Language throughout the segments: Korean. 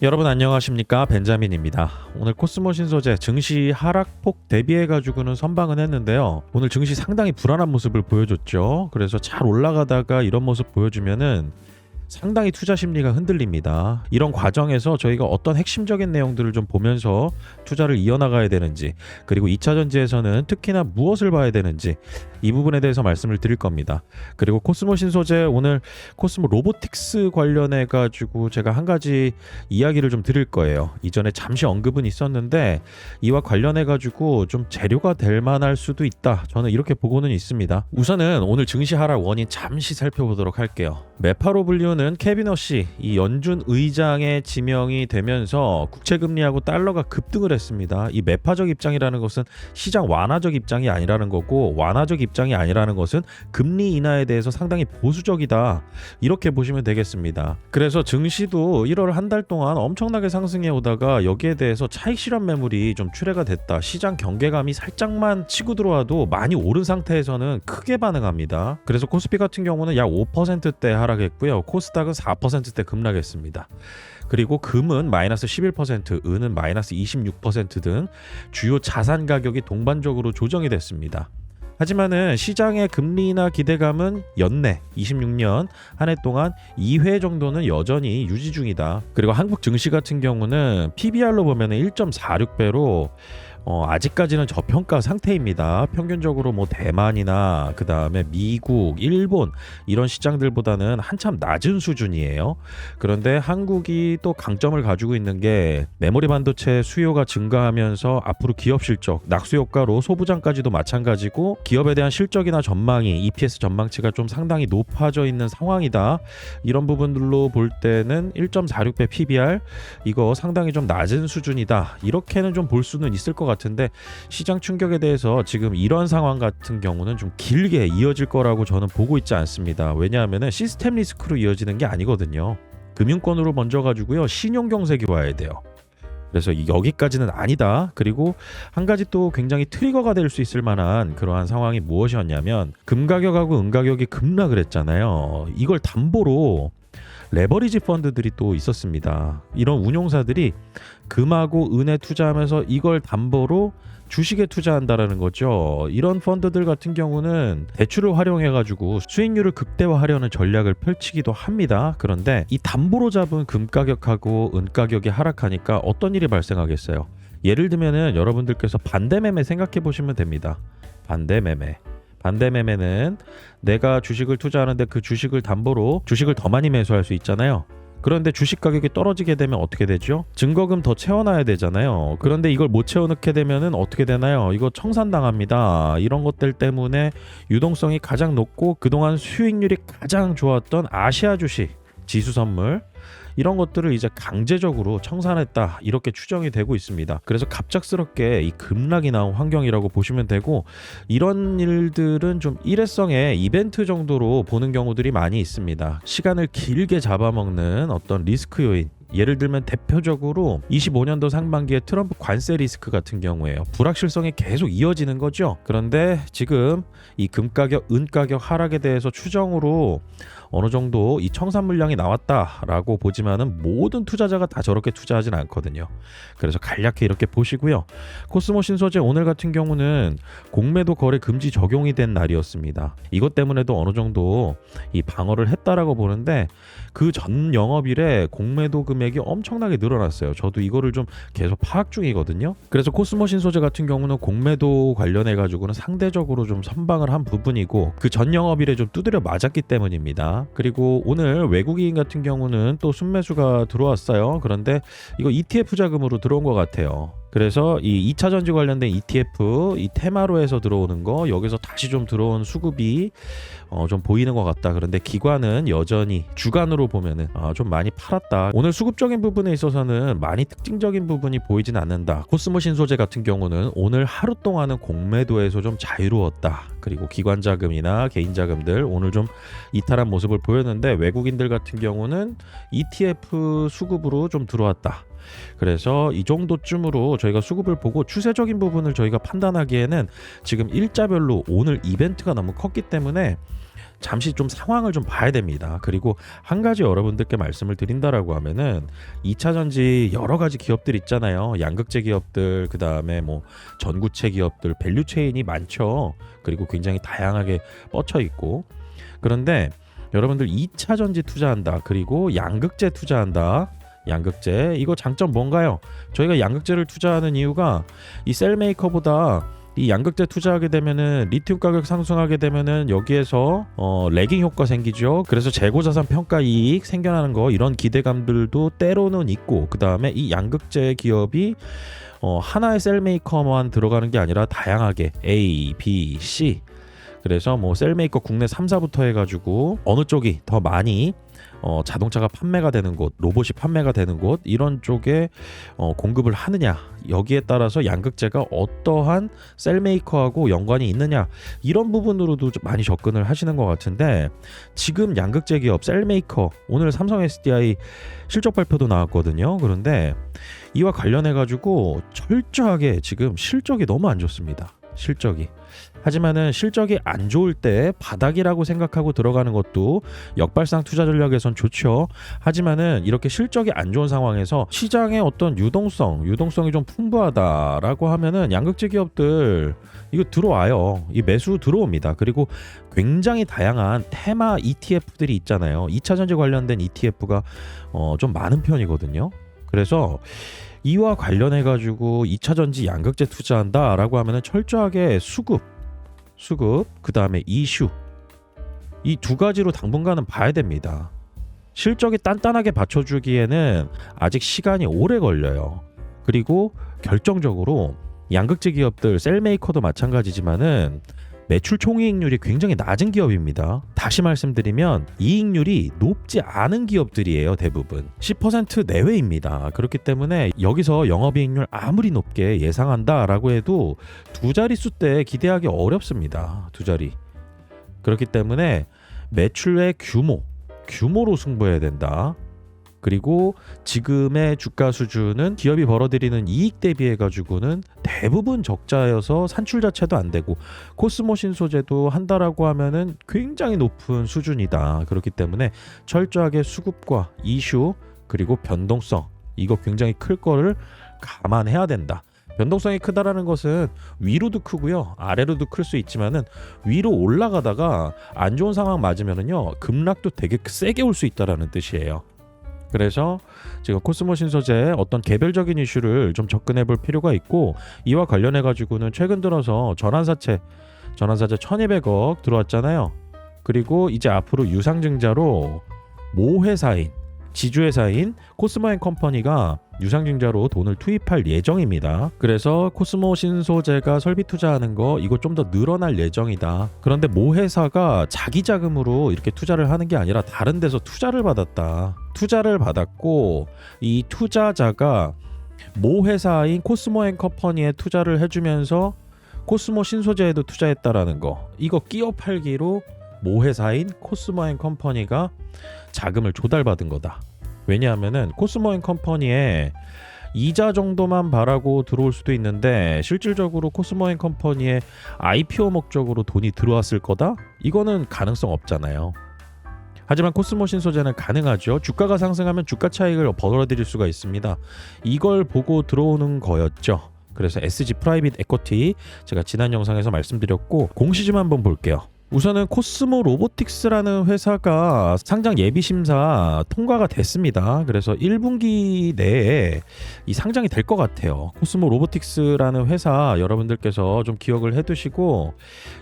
여러분 안녕하십니까, 벤자민입니다. 오늘 코스모 신소재 증시 하락폭 대비해가지고는 선방은 했는데요. 오늘 증시 상당히 불안한 모습을 보여줬죠. 그래서 잘 올라가다가 이런 모습 보여주면은 상당히 투자 심리가 흔들립니다. 이런 과정에서 저희가 어떤 핵심적인 내용들을 좀 보면서 투자를 이어나가야 되는지, 그리고 2차 전지에서는 특히나 무엇을 봐야 되는지 이 부분에 대해서 말씀을 드릴 겁니다. 그리고 코스모 신소재 오늘 코스모 로보틱스 관련해 가지고 제가 한 가지 이야기를 좀 드릴 거예요. 이전에 잠시 언급은 있었는데 이와 관련해 가지고 좀 재료가 될 만할 수도 있다, 저는 이렇게 보고는 있습니다. 우선은 오늘 증시 하락 원인 잠시 살펴보도록 할게요. 매파로 불리우는 케빈 허시, 이 연준 의장의 지명이 되면서 국채금리하고 달러가 급등을 했습니다. 이 매파적 입장이라는 것은 시장 완화적 입장이 아니라는 거고, 완화적 입장이 아니라는 것은 금리 인하에 대해서 상당히 보수적이다, 이렇게 보시면 되겠습니다. 그래서 증시도 1월 한 달 동안 엄청나게 상승해 오다가 여기에 대해서 차익 실현 매물이 좀 출회가 됐다, 시장 경계감이 살짝만 치고 들어와도 많이 오른 상태에서는 크게 반응합니다. 그래서 코스피 같은 경우는 약 5%대 하락했고요. 코스닥은 4%대 급락했습니다. 그리고 금은 마이너스 11%, 은은 마이너스 26% 등 주요 자산 가격이 동반적으로 조정이 됐습니다. 하지만은 시장의 금리 인하 기대감은 연내 26년 한 해 동안 2회 정도는 여전히 유지 중이다. 그리고 한국 증시 같은 경우는 PBR로 보면은 1.46배로 아직까지는 저평가 상태입니다. 평균적으로 뭐 대만이나 그 다음에 미국, 일본 이런 시장들보다는 한참 낮은 수준이에요. 그런데 한국이 또 강점을 가지고 있는 게 메모리 반도체 수요가 증가하면서 앞으로 기업 실적, 낙수 효과로 소부장까지도 마찬가지고 기업에 대한 실적이나 전망이, EPS 전망치가 좀 상당히 높아져 있는 상황이다. 이런 부분들로 볼 때는 1.46배 PBR 이거 상당히 좀 낮은 수준이다, 이렇게는 좀 볼 수는 있을 것 같은데 시장 충격에 대해서 지금 이런 상황 같은 경우는 좀 길게 이어질 거라고 저는 보고 있지 않습니다. 왜냐하면 시스템 리스크로 이어지는 게 아니거든요. 금융권으로 먼저 가지고요, 신용경색이 와야 돼요. 그래서 여기까지는 아니다. 그리고 한 가지 또 굉장히 트리거가 될 수 있을 만한 그러한 상황이 무엇이었냐면, 금 가격하고 은 가격이 급락을 했잖아요. 이걸 담보로 레버리지 펀드들이 또 있었습니다. 이런 운용사들이 금하고 은에 투자하면서 이걸 담보로 주식에 투자한다라는 거죠. 이런 펀드들 같은 경우는 대출을 활용해가지고 수익률을 극대화하려는 전략을 펼치기도 합니다. 그런데 이 담보로 잡은 금 가격하고 은 가격이 하락하니까 어떤 일이 발생하겠어요? 예를 들면은 여러분들께서 반대 매매 생각해 보시면 됩니다. 반대 매매는 내가 주식을 투자하는데 그 주식을 담보로 주식을 더 많이 매수할 수 있잖아요. 그런데 주식 가격이 떨어지게 되면 어떻게 되죠? 증거금 더 채워놔야 되잖아요. 그런데 이걸 못 채워넣게 되면은 어떻게 되나요? 이거 청산당합니다. 이런 것들 때문에 유동성이 가장 높고 그동안 수익률이 가장 좋았던 아시아 주식, 지수 선물, 이런 것들을 이제 강제적으로 청산했다, 이렇게 추정이 되고 있습니다. 그래서 갑작스럽게 이 급락이 나온 환경이라고 보시면 되고, 이런 일들은 좀 일회성의 이벤트 정도로 보는 경우들이 많이 있습니다. 시간을 길게 잡아먹는 어떤 리스크 요인, 예를 들면 대표적으로 25년도 상반기에 트럼프 관세 리스크 같은 경우에요. 불확실성이 계속 이어지는 거죠. 그런데 지금 이 금 가격, 은 가격 하락에 대해서 추정으로 어느 정도 이 청산 물량이 나왔다라고 보지만은 모든 투자자가 다 저렇게 투자하진 않거든요. 그래서 간략히 이렇게 보시고요. 코스모 신소재 오늘 같은 경우는 공매도 거래 금지 적용이 된 날이었습니다. 이것 때문에도 어느 정도 이 방어를 했다라고 보는데, 그 전 영업일에 공매도 금액이 엄청나게 늘어났어요. 저도 이거를 좀 계속 파악 중이거든요. 그래서 코스모 신소재 같은 경우는 공매도 관련해 가지고는 상대적으로 좀 선방을 한 부분이고, 그 전 영업일에 좀 두드려 맞았기 때문입니다. 그리고 오늘 외국인 같은 경우는 또 순매수가 들어왔어요. 그런데 이거 ETF 자금으로 들어온 것 같아요. 그래서 이 2차 전지 관련된 ETF, 이 테마로에서 들어오는 거, 여기서 다시 좀 들어온 수급이 좀 보이는 것 같다. 그런데 기관은 여전히 주간으로 보면은 좀 많이 팔았다. 오늘 수급적인 부분에 있어서는 많이 특징적인 부분이 보이진 않는다. 코스모 신소재 같은 경우는 오늘 하루 동안은 공매도에서 좀 자유로웠다. 그리고 기관 자금이나 개인 자금들 오늘 좀 이탈한 모습을 보였는데, 외국인들 같은 경우는 ETF 수급으로 좀 들어왔다. 그래서 이 정도쯤으로 저희가 수급을 보고 추세적인 부분을 저희가 판단하기에는 지금 일자별로 오늘 이벤트가 너무 컸기 때문에 잠시 좀 상황을 좀 봐야 됩니다. 그리고 한 가지 여러분들께 말씀을 드린다라고 하면은 2차 전지 여러 가지 기업들 있잖아요. 양극재 기업들, 그 다음에 뭐 전구체 기업들, 밸류 체인이 많죠. 그리고 굉장히 다양하게 뻗쳐 있고. 그런데 여러분들 2차 전지 투자한다, 그리고 양극재 투자한다. 양극재 이거 장점 뭔가요? 저희가 양극재를 투자하는 이유가 이 셀메이커보다 이 양극재 투자하게 되면은 리튬 가격 상승하게 되면은 여기에서 레깅 효과 생기죠. 그래서 재고자산 평가 이익 생겨나는 거, 이런 기대감들도 때로는 있고, 그 다음에 이 양극재 기업이 하나의 셀메이커만 들어가는 게 아니라 다양하게 A, B, C, 그래서 뭐 셀메이커 국내 3사부터 해가지고 어느 쪽이 더 많이 자동차가 판매가 되는 곳, 로봇이 판매가 되는 곳, 이런 쪽에 공급을 하느냐, 여기에 따라서 양극재가 어떠한 셀메이커하고 연관이 있느냐, 이런 부분으로도 좀 많이 접근을 하시는 것 같은데, 지금 양극재 기업 셀메이커, 오늘 삼성 SDI 실적 발표도 나왔거든요. 그런데 이와 관련해 가지고 철저하게 지금 실적이 너무 안 좋습니다. 실적이. 하지만은 실적이 안 좋을 때 바닥이라고 생각하고 들어가는 것도 역발상 투자 전략에선 좋죠. 하지만은 이렇게 실적이 안 좋은 상황에서 시장의 어떤 유동성이 좀 풍부하다라고 하면은 양극재 기업들 이거 들어와요. 이 매수 들어옵니다. 그리고 굉장히 다양한 테마 ETF들이 있잖아요. 2차 전지 관련된 ETF가 좀 많은 편이거든요. 그래서 이와 관련해 가지고 2차 전지 양극재 투자한다라고 하면은 철저하게 수급, 그 다음에 이슈, 이 두 가지로 당분간은 봐야 됩니다. 실적이 단단하게 받쳐주기에는 아직 시간이 오래 걸려요. 그리고 결정적으로 양극재 기업들, 셀메이커도 마찬가지지만은 매출 총이익률이 굉장히 낮은 기업입니다. 다시 말씀드리면 이익률이 높지 않은 기업들이에요. 대부분 10% 내외입니다. 그렇기 때문에 여기서 영업이익률 아무리 높게 예상한다라고 해도 두 자릿수 때 기대하기 어렵습니다. 두 자리. 그렇기 때문에 매출의 규모로 승부해야 된다. 그리고 지금의 주가 수준은 기업이 벌어들이는 이익 대비해 가지고는 대부분 적자여서 산출 자체도 안 되고, 코스모 신소재도 한다라고 하면은 굉장히 높은 수준이다. 그렇기 때문에 철저하게 수급과 이슈, 그리고 변동성, 이거 굉장히 클 거를 감안해야 된다. 변동성이 크다라는 것은 위로도 크고요, 아래로도 클 수 있지만은 위로 올라가다가 안 좋은 상황 맞으면은요, 급락도 되게 세게 올 수 있다라는 뜻이에요. 그래서 지금 코스모 신소재 어떤 개별적인 이슈를 좀 접근해 볼 필요가 있고, 이와 관련해 가지고는 최근 들어서 전환사채 1200억 들어왔잖아요. 그리고 이제 앞으로 유상증자로 모 회사인, 지주회사인 코스모앤컴퍼니가 유상증자로 돈을 투입할 예정입니다. 그래서 코스모 신소재가 설비 투자하는 거 이거 좀 더 늘어날 예정이다. 그런데 모 회사가 자기 자금으로 이렇게 투자를 하는 게 아니라 다른 데서 투자를 받았고, 이 투자자가 모 회사인 코스모앤컴퍼니에 투자를 해주면서 코스모 신소재에도 투자했다라는 거, 이거 끼어 팔기로 모 회사인 코스모앤컴퍼니가 자금을 조달받은 거다. 왜냐하면은 코스모앤컴퍼니에 이자 정도만 바라고 들어올 수도 있는데 실질적으로 코스모앤컴퍼니에 IPO 목적으로 돈이 들어왔을 거다? 이거는 가능성 없잖아요. 하지만 코스모 신소재는 가능하죠. 주가가 상승하면 주가 차익을 벌어들일 수가 있습니다. 이걸 보고 들어오는 거였죠. 그래서 SG 프라이빗 에쿼티 제가 지난 영상에서 말씀드렸고, 공시 좀 한번 볼게요. 우선은 코스모 로보틱스라는 회사가 상장 예비 심사 통과가 됐습니다. 그래서 1분기 내에 이 상장이 될 것 같아요. 코스모 로보틱스라는 회사 여러분들께서 좀 기억을 해두시고,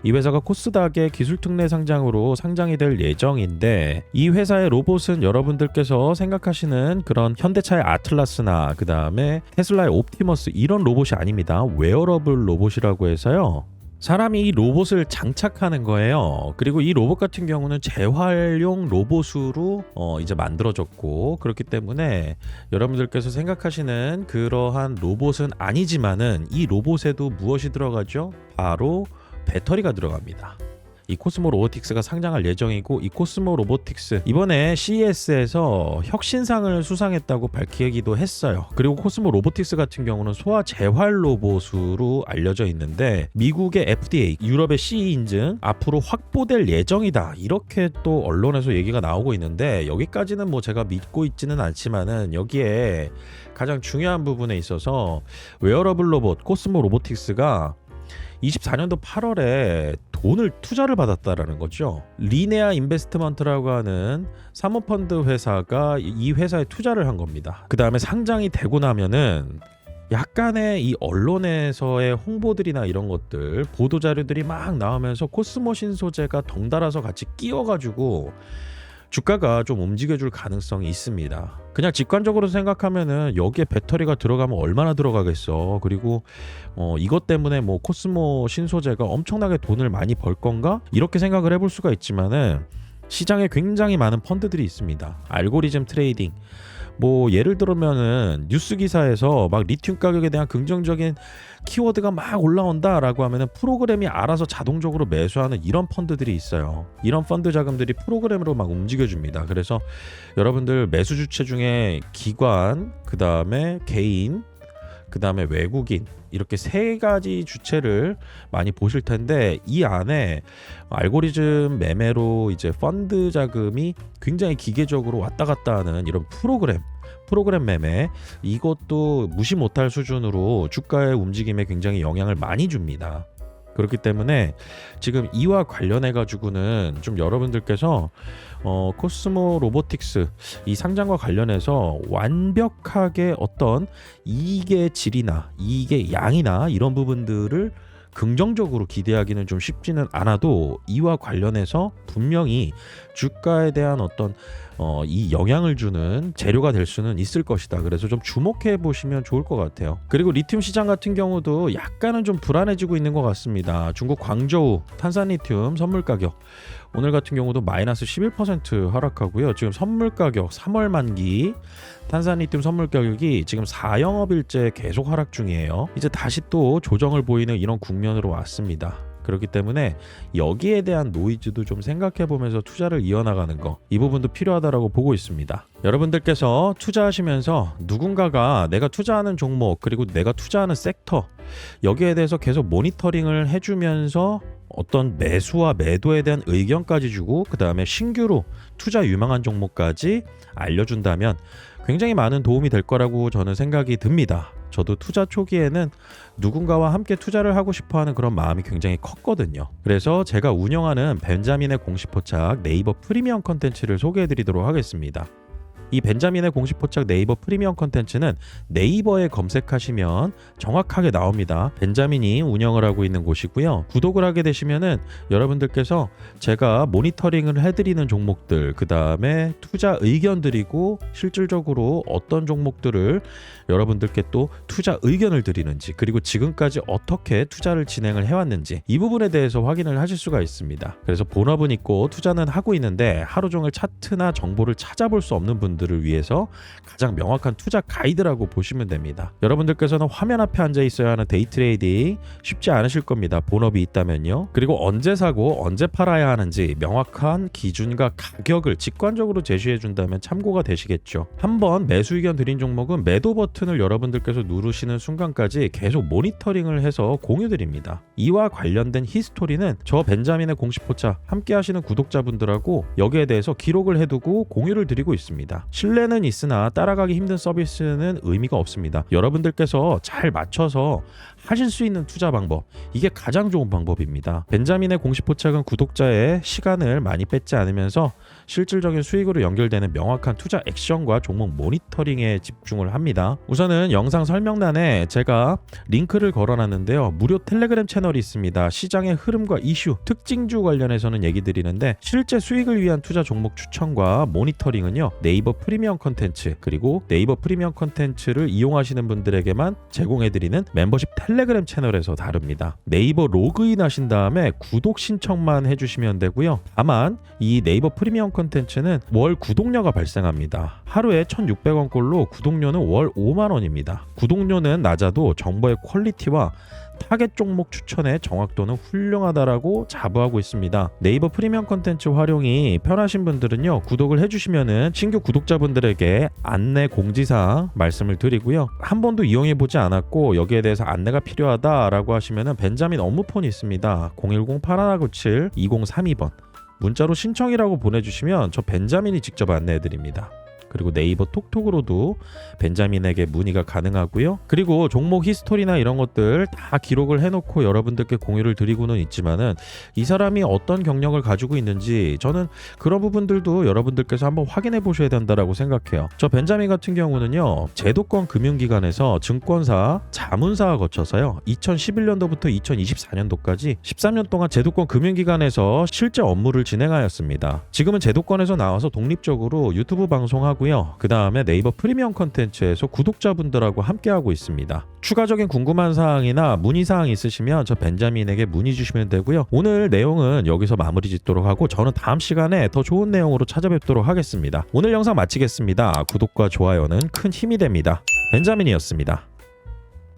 이 회사가 코스닥의 기술특례 상장으로 상장이 될 예정인데, 이 회사의 로봇은 여러분들께서 생각하시는 그런 현대차의 아틀라스나 그 다음에 테슬라의 옵티머스 이런 로봇이 아닙니다. 웨어러블 로봇이라고 해서요, 사람이 이 로봇을 장착하는 거예요. 그리고 이 로봇 같은 경우는 재활용 로봇으로 이제 만들어졌고, 그렇기 때문에 여러분들께서 생각하시는 그러한 로봇은 아니지만은 이 로봇에도 무엇이 들어가죠? 바로 배터리가 들어갑니다. 이 코스모 로보틱스가 상장할 예정이고, 이 코스모 로보틱스 이번에 CES에서 혁신상을 수상했다고 밝히기도 했어요. 그리고 코스모 로보틱스 같은 경우는 소화 재활 로봇으로 알려져 있는데 미국의 FDA, 유럽의 CE 인증 앞으로 확보될 예정이다, 이렇게 또 언론에서 얘기가 나오고 있는데, 여기까지는 뭐 제가 믿고 있지는 않지만은 여기에 가장 중요한 부분에 있어서 웨어러블 로봇 코스모 로보틱스가 24년도 8월에 돈을 투자를 받았다라는 거죠. 리네아 인베스트먼트라고 하는 사모펀드 회사가 이 회사에 투자를 한 겁니다. 그 다음에 상장이 되고 나면은 약간의 이 언론에서의 홍보들이나 이런 것들, 보도 자료들이 막 나오면서 코스모 신소재가 덩달아서 같이 끼어가지고 주가가 좀 움직여줄 가능성이 있습니다. 그냥 직관적으로 생각하면은 여기에 배터리가 들어가면 얼마나 들어가겠어. 그리고 이것 때문에 뭐 코스모 신소재가 엄청나게 돈을 많이 벌 건가? 이렇게 생각을 해볼 수가 있지만은 시장에 굉장히 많은 펀드들이 있습니다. 알고리즘 트레이딩, 뭐 예를 들면은 뉴스 기사에서 막 리튬 가격에 대한 긍정적인 키워드가 막 올라온다라고 하면은 프로그램이 알아서 자동적으로 매수하는 이런 펀드들이 있어요. 이런 펀드 자금들이 프로그램으로 막 움직여줍니다. 그래서 여러분들 매수 주체 중에 기관, 그 다음에 개인, 그 다음에 외국인, 이렇게 세 가지 주체를 많이 보실 텐데, 이 안에 알고리즘 매매로 이제 펀드 자금이 굉장히 기계적으로 왔다 갔다 하는 이런 프로그램 매매, 이것도 무시 못할 수준으로 주가의 움직임에 굉장히 영향을 많이 줍니다. 그렇기 때문에 지금 이와 관련해 가지고는 좀 여러분들께서 코스모 로보틱스 이 상장과 관련해서 완벽하게 어떤 이익의 질이나 이익의 양이나 이런 부분들을 긍정적으로 기대하기는 좀 쉽지는 않아도, 이와 관련해서 분명히 주가에 대한 어떤 이 영향을 주는 재료가 될 수는 있을 것이다. 그래서 좀 주목해 보시면 좋을 것 같아요. 그리고 리튬 시장 같은 경우도 약간은 좀 불안해지고 있는 것 같습니다. 중국 광저우 탄산리튬 선물 가격 오늘 같은 경우도 마이너스 11% 하락하고요. 지금 선물 가격 3월 만기 탄산리튬 선물 가격이 지금 4영업일째 계속 하락 중이에요. 이제 다시 또 조정을 보이는 이런 국면으로 왔습니다. 그렇기 때문에 여기에 대한 노이즈도 좀 생각해 보면서 투자를 이어나가는 거, 이 부분도 필요하다라고 보고 있습니다. 여러분들께서 투자하시면서 누군가가 내가 투자하는 종목, 그리고 내가 투자하는 섹터, 여기에 대해서 계속 모니터링을 해주면서 어떤 매수와 매도에 대한 의견까지 주고, 그 다음에 신규로 투자 유망한 종목까지 알려준다면 굉장히 많은 도움이 될 거라고 저는 생각이 듭니다. 저도 투자 초기에는 누군가와 함께 투자를 하고 싶어하는 그런 마음이 굉장히 컸거든요. 그래서 제가 운영하는 벤자민의 공식 포착 네이버 프리미엄 컨텐츠를 소개해드리도록 하겠습니다. 이 벤자민의 공식 포착 네이버 프리미엄 컨텐츠는 네이버에 검색하시면 정확하게 나옵니다. 벤자민이 운영을 하고 있는 곳이고요. 구독을 하게 되시면은 여러분들께서 제가 모니터링을 해드리는 종목들, 그 다음에 투자 의견 드리고 실질적으로 어떤 종목들을 여러분들께 또 투자 의견을 드리는지, 그리고 지금까지 어떻게 투자를 진행을 해왔는지, 이 부분에 대해서 확인을 하실 수가 있습니다. 그래서 본업은 있고 투자는 하고 있는데 하루 종일 차트나 정보를 찾아볼 수 없는 분들을 위해서 가장 명확한 투자 가이드라고 보시면 됩니다. 여러분들께서는 화면 앞에 앉아 있어야 하는 데이 트레이딩 쉽지 않으실 겁니다. 본업이 있다면요. 그리고 언제 사고 언제 팔아야 하는지 명확한 기준과 가격을 직관적으로 제시해 준다면 참고가 되시겠죠. 한번 매수 의견 드린 종목은 매도 버튼을 여러분들께서 누르시는 순간까지 계속 모니터링을 해서 공유 드립니다. 이와 관련된 히스토리는 저 벤자민의 공식 포착 함께 하시는 구독자분들하고 여기에 대해서 기록을 해두고 공유를 드리고 있습니다. 신뢰는 있으나 따라가기 힘든 서비스는 의미가 없습니다. 여러분들께서 잘 맞춰서 하실 수 있는 투자 방법, 이게 가장 좋은 방법입니다. 벤자민의 공식 포착은 구독자의 시간을 많이 뺏지 않으면서 실질적인 수익으로 연결되는 명확한 투자 액션과 종목 모니터링에 집중을 합니다. 우선은 영상 설명란에 제가 링크를 걸어놨는데요. 무료 텔레그램 채널이 있습니다. 시장의 흐름과 이슈, 특징주 관련해서는 얘기 드리는데 실제 수익을 위한 투자 종목 추천과 모니터링은요, 네이버 프리미엄 컨텐츠 그리고 네이버 프리미엄 컨텐츠를 이용하시는 분들에게만 제공해드리는 멤버십 텔레그램 채널에서 다룹니다. 네이버 로그인 하신 다음에 구독 신청만 해주시면 되고요. 다만 이 네이버 프리미엄 컨텐츠는 월 구독료가 발생합니다. 하루에 1,600원꼴로 구독료는 월 5만원입니다. 구독료는 낮아도 정보의 퀄리티와 타겟 종목 추천의 정확도는 훌륭하다라고 자부하고 있습니다. 네이버 프리미엄 컨텐츠 활용이 편하신 분들은요, 구독을 해주시면은 신규 구독자분들에게 안내 공지사항 말씀을 드리고요. 한 번도 이용해보지 않았고 여기에 대해서 안내가 필요하다라고 하시면은 벤자민 업무폰이 있습니다. 010-8197-2032번 문자로 신청이라고 보내주시면 저 벤자민이 직접 안내해드립니다. 그리고 네이버 톡톡으로도 벤자민에게 문의가 가능하고요. 그리고 종목 히스토리나 이런 것들 다 기록을 해놓고 여러분들께 공유를 드리고는 있지만은 이 사람이 어떤 경력을 가지고 있는지 저는 그런 부분들도 여러분들께서 한번 확인해 보셔야 된다라고 생각해요. 저 벤자민 같은 경우는요, 제도권 금융기관에서 증권사, 자문사와 거쳐서요 2011년도부터 2024년도까지 13년 동안 제도권 금융기관에서 실제 업무를 진행하였습니다. 지금은 제도권에서 나와서 독립적으로 유튜브 방송하고 그 다음에 네이버 프리미엄 컨텐츠에서 구독자분들하고 함께하고 있습니다. 추가적인 궁금한 사항이나 문의사항 있으시면 저 벤자민에게 문의 주시면 되고요. 오늘 내용은 여기서 마무리 짓도록 하고 저는 다음 시간에 더 좋은 내용으로 찾아뵙도록 하겠습니다. 오늘 영상 마치겠습니다. 구독과 좋아요는 큰 힘이 됩니다. 벤자민이었습니다.